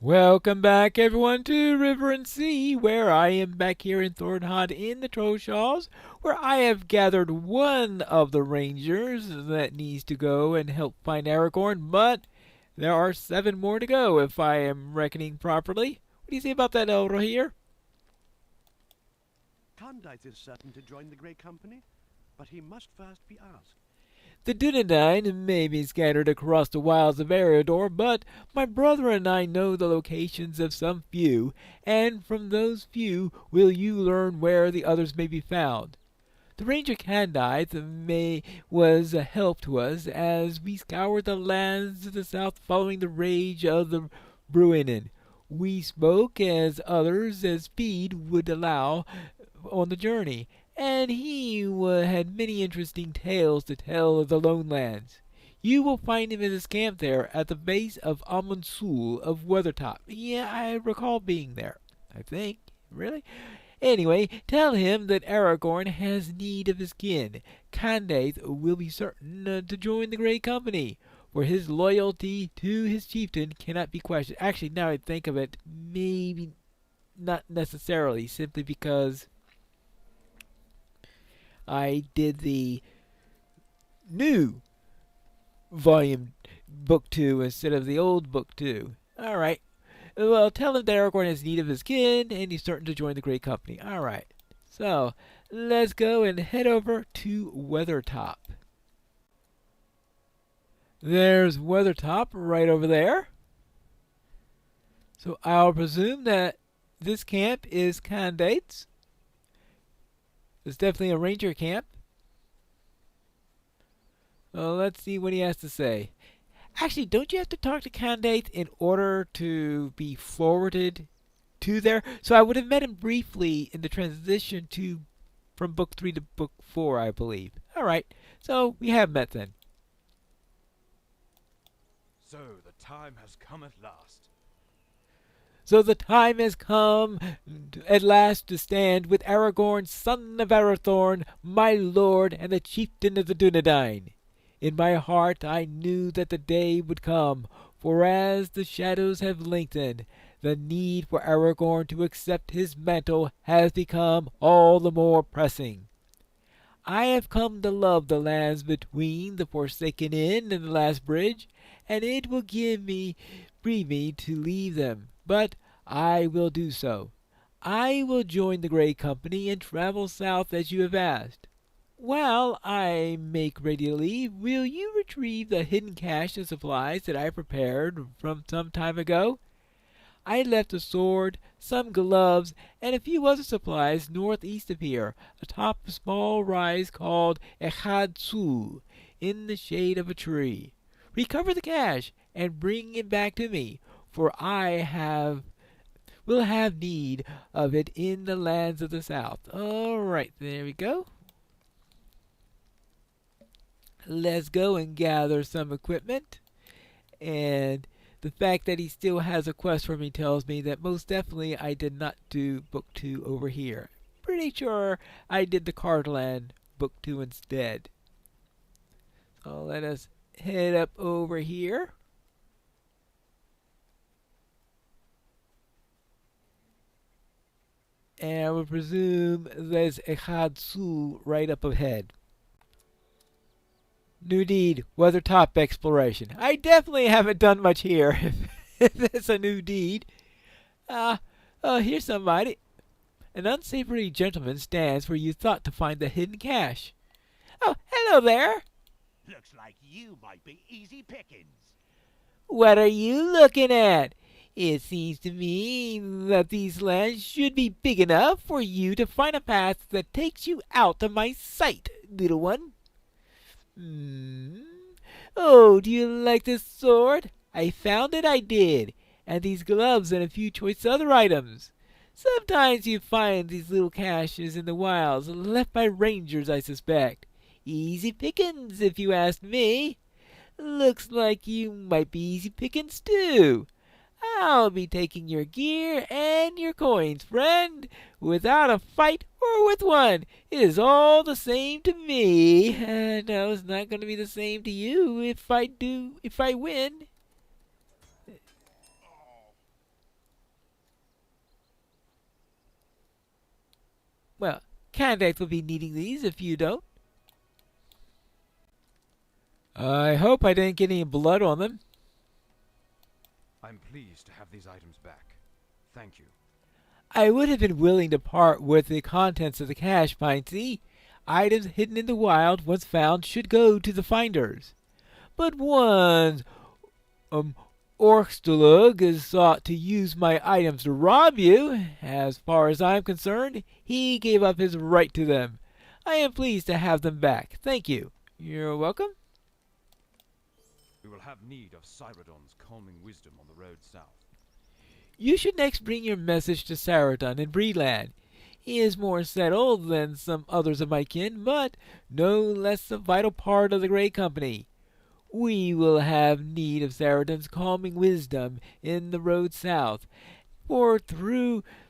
Welcome back, everyone, to River and Sea, where I am back here in Thornhod in the Trolshaws, where I have gathered one of the rangers that needs to go and help find Aragorn, but there are 7 more to go, if I am reckoning properly. What do you say about that, Elro here? Condice is certain to join the Grey Company, but he must first be asked. The Dunedain may be scattered across the wilds of Eriador, but my brother and I know the locations of some few, and from those few will you learn where the others may be found. The Ranger Candice was a help to us as we scoured the lands of the south following the rage of the brewing. We spoke as others as speed would allow on the journey, and he had many interesting tales to tell of the lone lands. You will find him in his camp there at the base of Amonsul of Weathertop. Yeah, I recall being there. I think. Really? Anyway, tell him that Aragorn has need of his kin. Candace will be certain to join the Grey Company, for his loyalty to his chieftain cannot be questioned. Actually, now I think of it, maybe not necessarily, simply because I did the new volume book 2 instead of the old book 2. Alright. Well, tell him that Aragorn has need of his kin, and he's certain to join the Great Company. Alright. So, let's go and head over to Weathertop. There's Weathertop right over there. So I'll presume that this camp is Candate's. It's definitely a ranger camp. Well, let's see what he has to say. Actually, don't you have to talk to Candace in order to be forwarded to there? So I would have met him briefly in the transition to from book 3 to book 4, I believe. All right. So we have met then. So the time has come at last. So the time has come at last to stand with Aragorn, son of Arathorn, my lord and the chieftain of the Dunedain. In my heart I knew that the day would come, for as the shadows have lengthened, the need for Aragorn to accept his mantle has become all the more pressing. I have come to love the lands between the Forsaken Inn and the Last Bridge, and it will grieve me to leave them, but I will do so. I will join the Grey Company and travel south as you have asked. While I make ready to leave, will you retrieve the hidden cache of supplies that I prepared from some time ago? I left a sword, some gloves, and a few other supplies northeast of here, atop a small rise called Echad in the shade of a tree. Recover the cache and bring it back to me, for will have need of it in the lands of the south. All right, there we go. Let's go and gather some equipment. And the fact that he still has a quest for me tells me that most definitely I did not do book 2 over here. Pretty sure I did the Cardland book 2 instead. So let us head up over here. And I would presume there's Echad right up ahead. New deed, Weathertop exploration. I definitely haven't done much here. If it's a new deed. Here's somebody. An unsavory gentleman stands where you thought to find the hidden cache. Oh, hello there. Looks like you might be easy pickings. What are you looking at? It seems to me that these lands should be big enough for you to find a path that takes you out of my sight, little one. Oh, do you like this sword? I found it, I did. And these gloves and a few choice other items. Sometimes you find these little caches in the wilds, left by rangers, I suspect. Easy pickings, if you ask me. Looks like you might be easy pickings, too. I'll be taking your gear and your coins, friend, without a fight or with one. It is all the same to me. No, it's not going to be the same to you if I win. Candace will be needing these if you don't. I hope I didn't get any blood on them. I'm pleased to have these items back. Thank you. I would have been willing to part with the contents of the cache, Piney. Items hidden in the wild, once found, should go to the finders. But once Orkstalug is sought to use my items to rob you, as far as I'm concerned, he gave up his right to them. I am pleased to have them back. Thank you. You're welcome. We will have need of Cyrodiil's calming wisdom on the road south. You should next bring your message to Cyrodiil in Breland. He is more settled than some others of my kin, but no less a vital part of the Great Company. We will have need of Cyrodiil's calming wisdom in the road south, for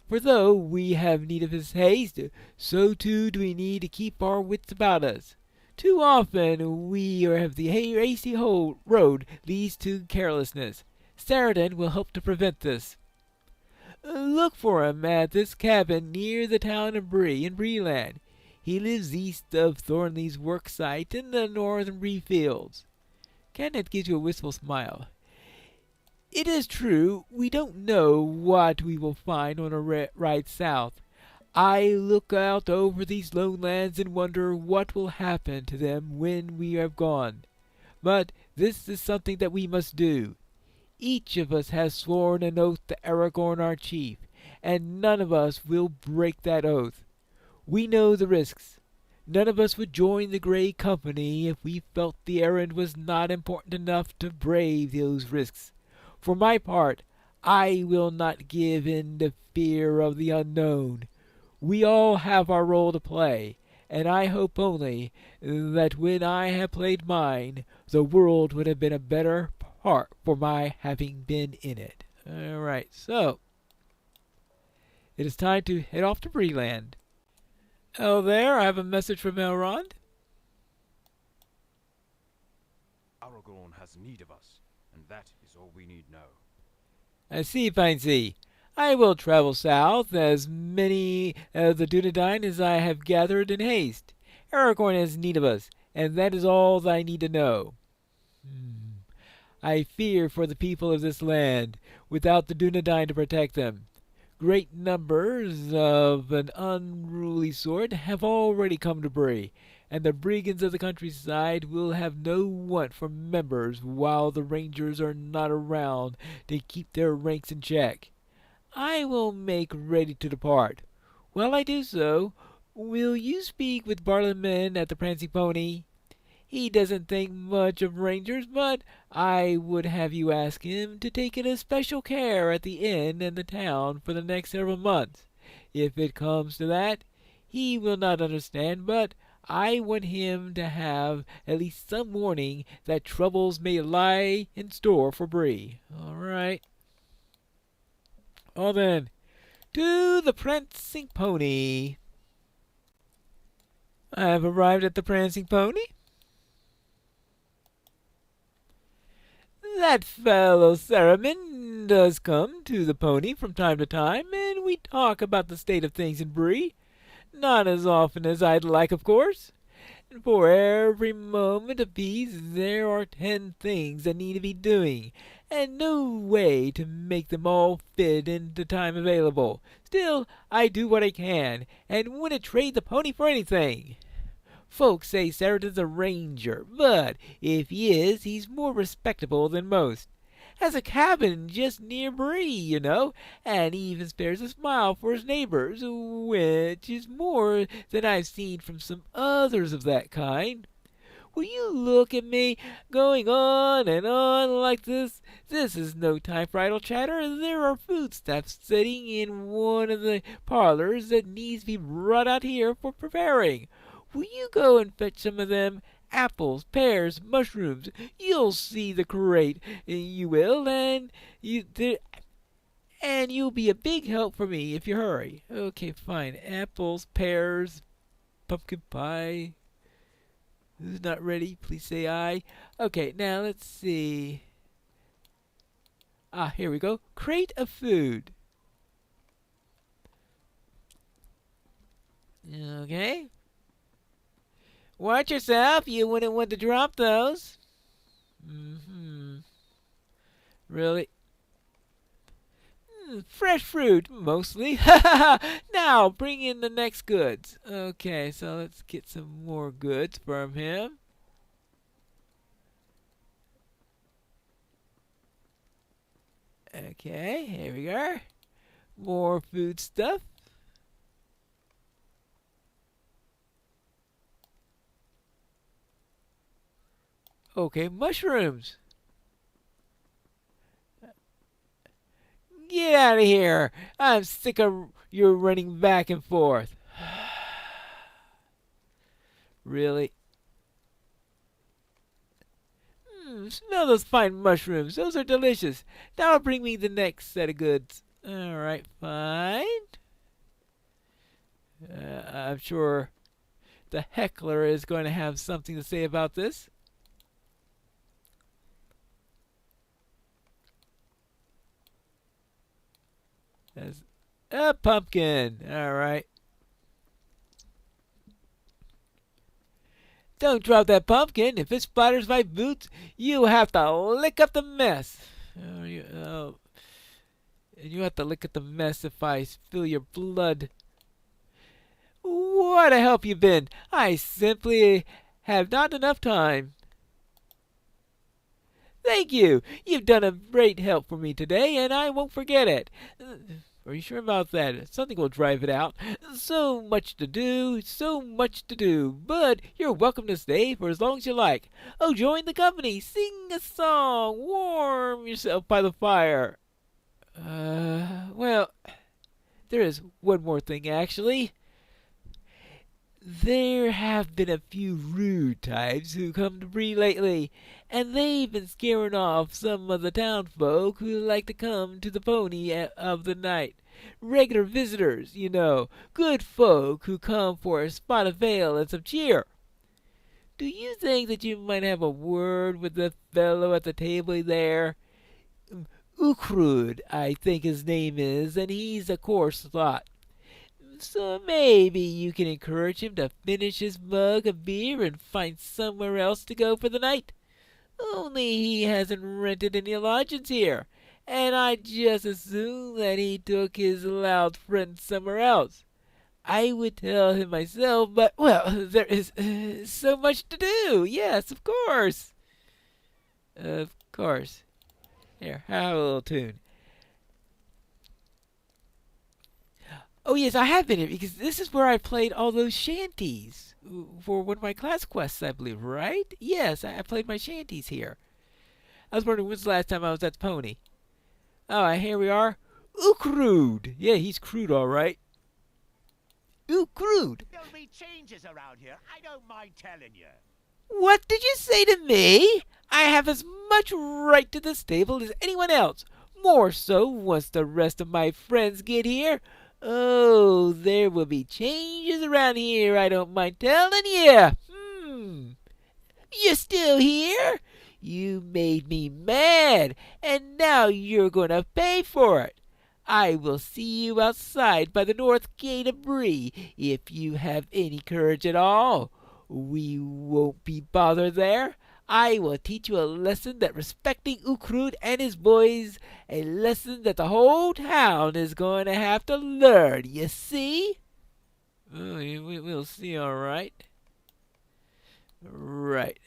though we have need of his haste, so too do we need to keep our wits about us. Too often we have the racy whole road leads to carelessness. Cyrodiil will help to prevent this. Look for him at this cabin near the town of Bree in Breland. He lives east of Thornley's work site in the northern Bree fields. Kenneth gives you a wistful smile. It is true, we don't know what we will find on a ride south. I look out over these lone lands and wonder what will happen to them when we are gone. But this is something that we must do. Each of us has sworn an oath to Aragorn our chief, and none of us will break that oath. We know the risks. None of us would join the Grey Company if we felt the errand was not important enough to brave those risks. For my part, I will not give in to fear of the unknown. We all have our role to play, and I hope only that when I have played mine, the world would have been a better part for my having been in it. All right, so it is time to head off to Breland. Oh, there, I have a message from Elrond. Aragorn has need of us, and that is all we need know. I see, Piney. I will travel south, as many of the Dunedain as I have gathered in haste. Aragorn has need of us, and that is all that I need to know. I fear for the people of this land, without the Dunedain to protect them. Great numbers of an unruly sort have already come to Bree, and the brigands of the countryside will have no want for members while the rangers are not around to keep their ranks in check. I will make ready to depart. While I do so, will you speak with Bartleman at the Prancing Pony? He doesn't think much of rangers, but I would have you ask him to take it especial care at the inn and the town for the next several months. If it comes to that, he will not understand, but I want him to have at least some warning that troubles may lie in store for Bree. All right. Well then, to the Prancing Pony. I have arrived at the Prancing Pony. That fellow Saruman does come to the pony from time to time, and we talk about the state of things in Bree. Not as often as I'd like, of course. And for every moment of peace there are 10 things that need to be doing, and no way to make them all fit into time available. Still, I do what I can, and wouldn't trade the pony for anything. Folks say Cyrodiil's a ranger, but if he is, he's more respectable than most. Has a cabin just near Bree, you know, and even spares a smile for his neighbors, which is more than I've seen from some others of that kind. Will you look at me going on and on like this? This is no time for idle chatter. There are foodstuffs sitting in one of the parlors that needs to be brought out here for preparing. Will you go and fetch some of them? Apples, pears, mushrooms. You'll see the crate. You will, and you'll be a big help for me if you hurry. Okay, fine. Apples, pears, pumpkin pie. Who's not ready? Please say aye. Okay, now let's see. Here we go. Crate of food. Okay. Watch yourself. You wouldn't want to drop those. Really? Fresh fruit, mostly. Now, bring in the next goods. Okay, so let's get some more goods from him. Okay, here we go. More food stuff. Okay, mushrooms. Get out of here. I'm sick of your running back and forth. Really? Smell those fine mushrooms. Those are delicious. Now bring me the next set of goods. All right, fine. I'm sure the heckler is going to have something to say about this. That's a pumpkin. All right. Don't drop that pumpkin. If it splatters my boots, you have to lick up the mess. And you have to lick up the mess if I spill your blood. What a help you've been. I simply have not enough time. Thank you. You've done a great help for me today, and I won't forget it. Are you sure about that? Something will drive it out. So much to do, so much to do. But you're welcome to stay for as long as you like. Oh, join the company. Sing a song. Warm yourself by the fire. Well, there is one more thing, actually. There have been a few rude types who come to breed lately, and they've been scaring off some of the townfolk who like to come to the pony of the night. Regular visitors, you know, good folk who come for a spot of ale and some cheer. Do you think that you might have a word with the fellow at the table there? Ukrud, I think his name is, and he's a coarse lot. So maybe you can encourage him to finish his mug of beer and find somewhere else to go for the night. Only he hasn't rented any lodgings here, and I'd just assume that he took his loud friend somewhere else. I would tell him myself, but, well, there is so much to do. Yes, of course. Of course. Here, have a little tune. Oh, yes, I have been here because this is where I played all those shanties for one of my class quests, I believe, right? Yes, I played my shanties here. I was wondering when's the last time I was at the pony. Oh, here we are. Ukrud. Yeah, he's crude, all right. Ukrud. There'll be changes around here. I don't mind telling you. What did you say to me? I have as much right to the stable as anyone else. More so once the rest of my friends get here. Oh, there will be changes around here, I don't mind telling you. You still here? You made me mad, and now you're going to pay for it. I will see you outside by the north gate of Bree, if you have any courage at all. We won't be bothered there. I will teach you a lesson that respecting Ukrud and his boys, a lesson that the whole town is going to have to learn, you see? Oh, we'll see, all right. Right.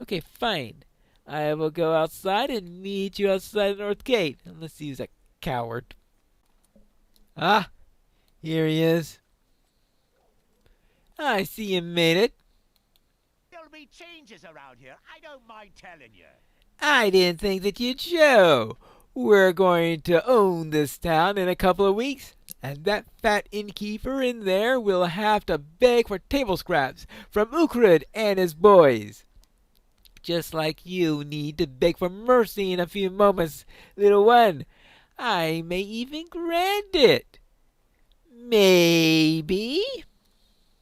Okay, fine. I will go outside and meet you outside the north gate, unless he's a coward. Ah, here he is. I see you made it. There'll be changes around here. I don't mind telling you. I didn't think that you'd show. We're going to own this town in a couple of weeks, and that fat innkeeper in there will have to beg for table scraps from Ukrud and his boys. Just like you need to beg for mercy in a few moments, little one. I may even grant it. Maybe.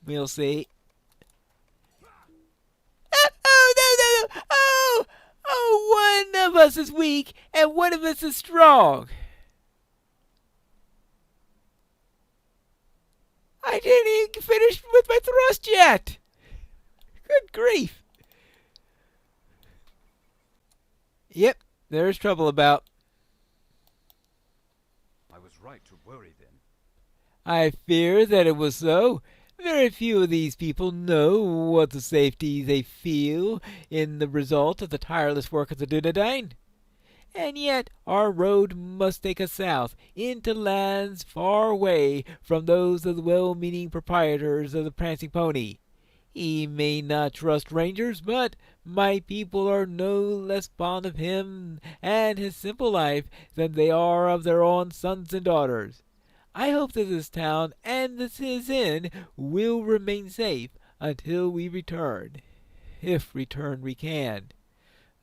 We'll see. Oh, no. Oh, one of us is weak and one of us is strong. I didn't even finish with my thrust yet. Good grief. Yep, there's trouble about. I was right to worry then. I fear that it was so. Very few of these people know what the safety they feel in the result of the tireless work of the Dunedain. And yet our road must take us south, into lands far away from those of the well-meaning proprietors of the Prancing Pony. He may not trust rangers, but my people are no less fond of him and his simple life than they are of their own sons and daughters. I hope that this town and his inn will remain safe until we return, if return we can.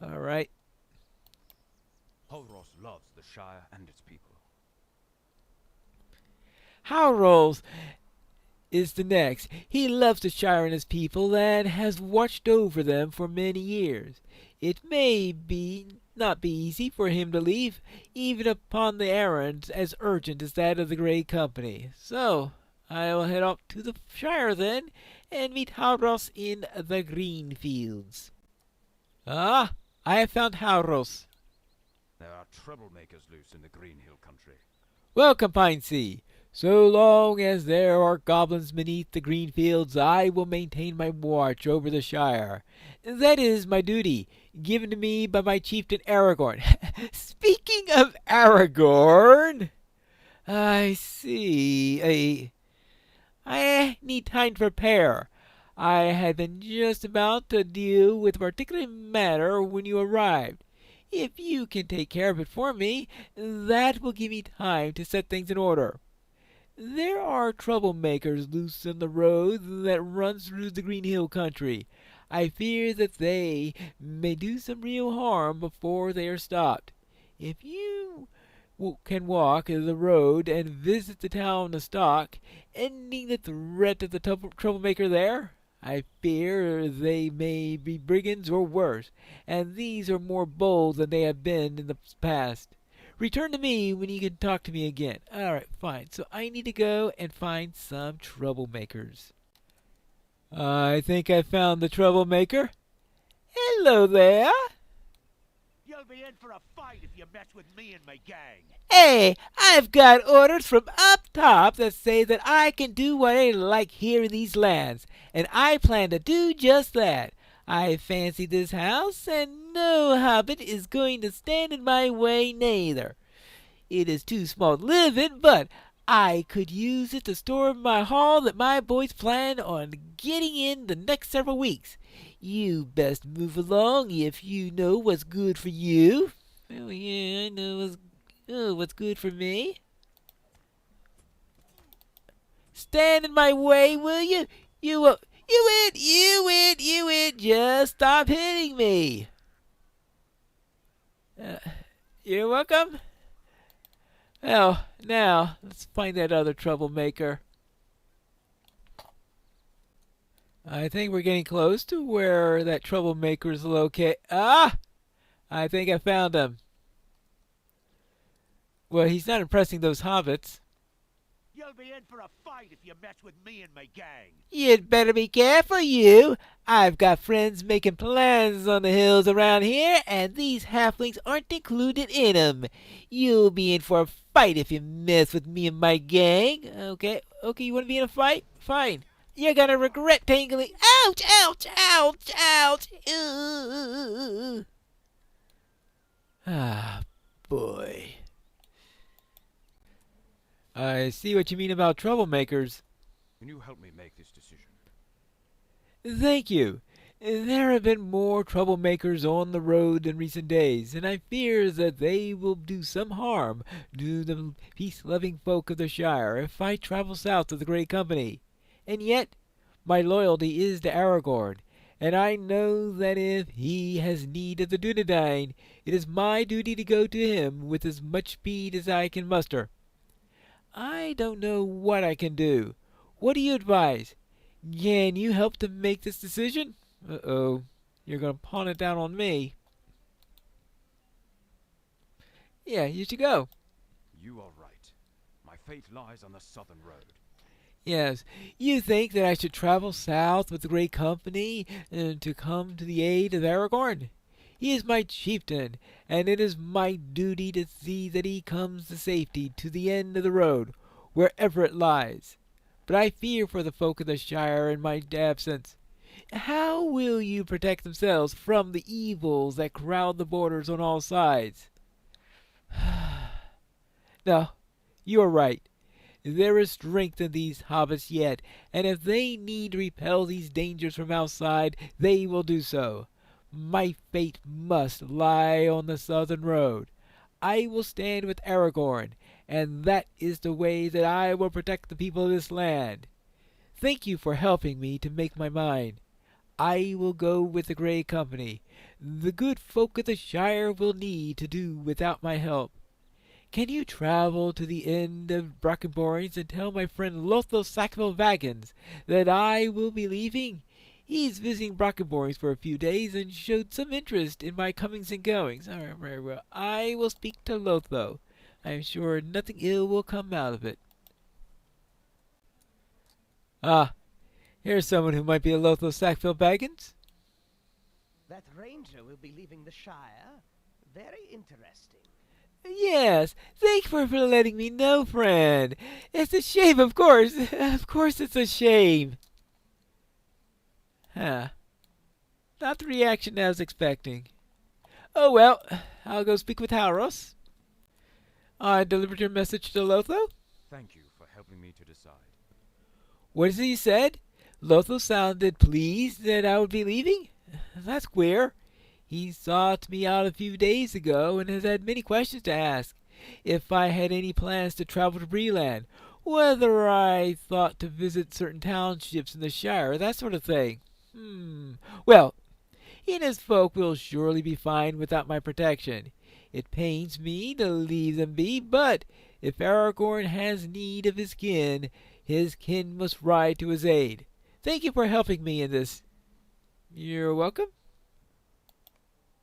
All right. Holros loves the Shire and its people. Howrolls is the next. He loves the Shire and his people and has watched over them for many years. It may not be easy for him to leave, even upon the errands as urgent as that of the Grey Company. So I'll head off to the Shire then, and meet Howros in the green fields. Ah, I have found Howros. There are troublemakers loose in the Green Hill country. Welcome, Pine Sea. So long as there are goblins beneath the green fields, I will maintain my watch over the Shire. That is my duty, given to me by my chieftain Aragorn. Speaking of Aragorn, I see. I need time to prepare. I had been just about to deal with a particular matter when you arrived. If you can take care of it for me, that will give me time to set things in order. There are troublemakers loose on the road that runs through the Green Hill country. I fear that they may do some real harm before they are stopped. If you can walk the road and visit the town of Stock, ending the threat of the troublemaker there, I fear they may be brigands or worse, and these are more bold than they have been in the past. Return to me when you can talk to me again. All right, fine. So I need to go and find some troublemakers. I think I found the troublemaker. Hello there. You'll be in for a fight if you mess with me and my gang. Hey, I've got orders from up top that say that I can do what I like here in these lands, and I plan to do just that. I fancy this house, and no hobbit is going to stand in my way neither. It is too small to live in, but I could use it to store my haul that my boys plan on getting in the next several weeks. You best move along if you know what's good for you. Oh yeah, I know what's good for me. Stand in my way, will you? You win. Just stop hitting me. You're welcome. Well, now, let's find that other troublemaker. I think we're getting close to where that troublemaker is located. Ah! I think I found him. Well, he's not impressing those hobbits. You'll be in for a fight if you mess with me and my gang. You'd better be careful, you. I've got friends making plans on the hills around here, and these halflings aren't included in 'em. You'll be in for a fight if you mess with me and my gang. Okay, you want to be in a fight? Fine. You're gonna regret tangling. Ouch! Ooh. Ah, boy. I see what you mean about troublemakers. Can you help me make this decision? Thank you. There have been more troublemakers on the road in recent days, and I fear that they will do some harm to the peace-loving folk of the Shire if I travel south of the Great Company. And yet, my loyalty is to Aragorn, and I know that if he has need of the Dunedain, it is my duty to go to him with as much speed as I can muster. I don't know what I can do. What do you advise? Can you help to make this decision? Uh-oh. You're going to pawn it down on me. Yeah, you should go. You are right. My fate lies on the southern road. Yes, you think that I should travel south with the great company to come to the aid of Aragorn? He is my chieftain, and it is my duty to see that he comes to safety to the end of the road, wherever it lies. But I fear for the folk of the Shire in my absence. How will you protect themselves from the evils that crowd the borders on all sides? No, you are right. There is strength in these hobbits yet, and if they need to repel these dangers from outside, they will do so. My fate must lie on the southern road. I will stand with Aragorn, and that is the way that I will protect the people of this land. Thank you for helping me to make my mind. I will go with the Grey Company. The good folk of the Shire will need to do without my help. Can you travel to the end of Brackenborns and tell my friend Lotho Sackville Baggins that I will be leaving? He's visiting Brackenborns for a few days and showed some interest in my comings and goings. All right, very well. I will speak to Lotho. I am sure nothing ill will come out of it. Ah, here's someone who might be a Lotho Sackville Baggins. That ranger will be leaving the Shire. Very interesting. Yes, thank you for letting me know, friend. It's a shame, of course. Of course it's a shame. Huh. Not the reaction I was expecting. Oh well, I'll go speak with Halros. I delivered your message to Lotho. Thank you for helping me to decide. What is it you said? Lotho sounded pleased that I would be leaving? That's queer. He sought me out a few days ago and has had many questions to ask. If I had any plans to travel to Breland, whether I thought to visit certain townships in the Shire, that sort of thing. Well, he and his folk will surely be fine without my protection. It pains me to leave them be, but if Aragorn has need of his kin must ride to his aid. Thank you for helping me in this. You're welcome.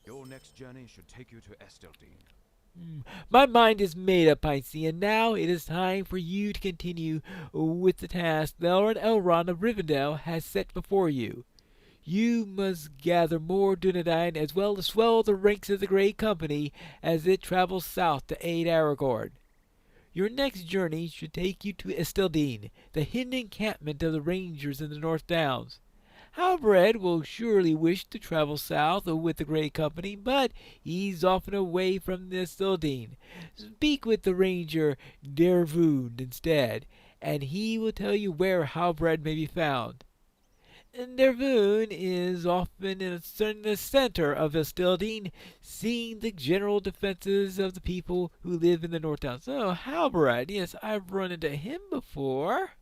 Your next journey should take you to Esteldine. My mind is made up, I see, and now it is time for you to continue with the task that Lord Elrond of Rivendell has set before you. You must gather more Dunedain as well as swell the ranks of the Grey Company as it travels south to aid Aragorn. Your next journey should take you to Esteldine, the hidden encampment of the Rangers in the North Downs. Halberd will surely wish to travel south with the Grey Company, but he's often away from Esteldine. Speak with the ranger Dervoon instead, and he will tell you where Halberd may be found. Dervoon is often in the center of Esteldine, seeing the general defenses of the people who live in the North Downs. Oh, Halberd, yes, I've run into him before.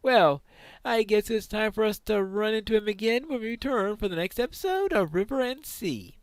Well, I guess it's time for us to run into him again when we return for the next episode of River and Sea.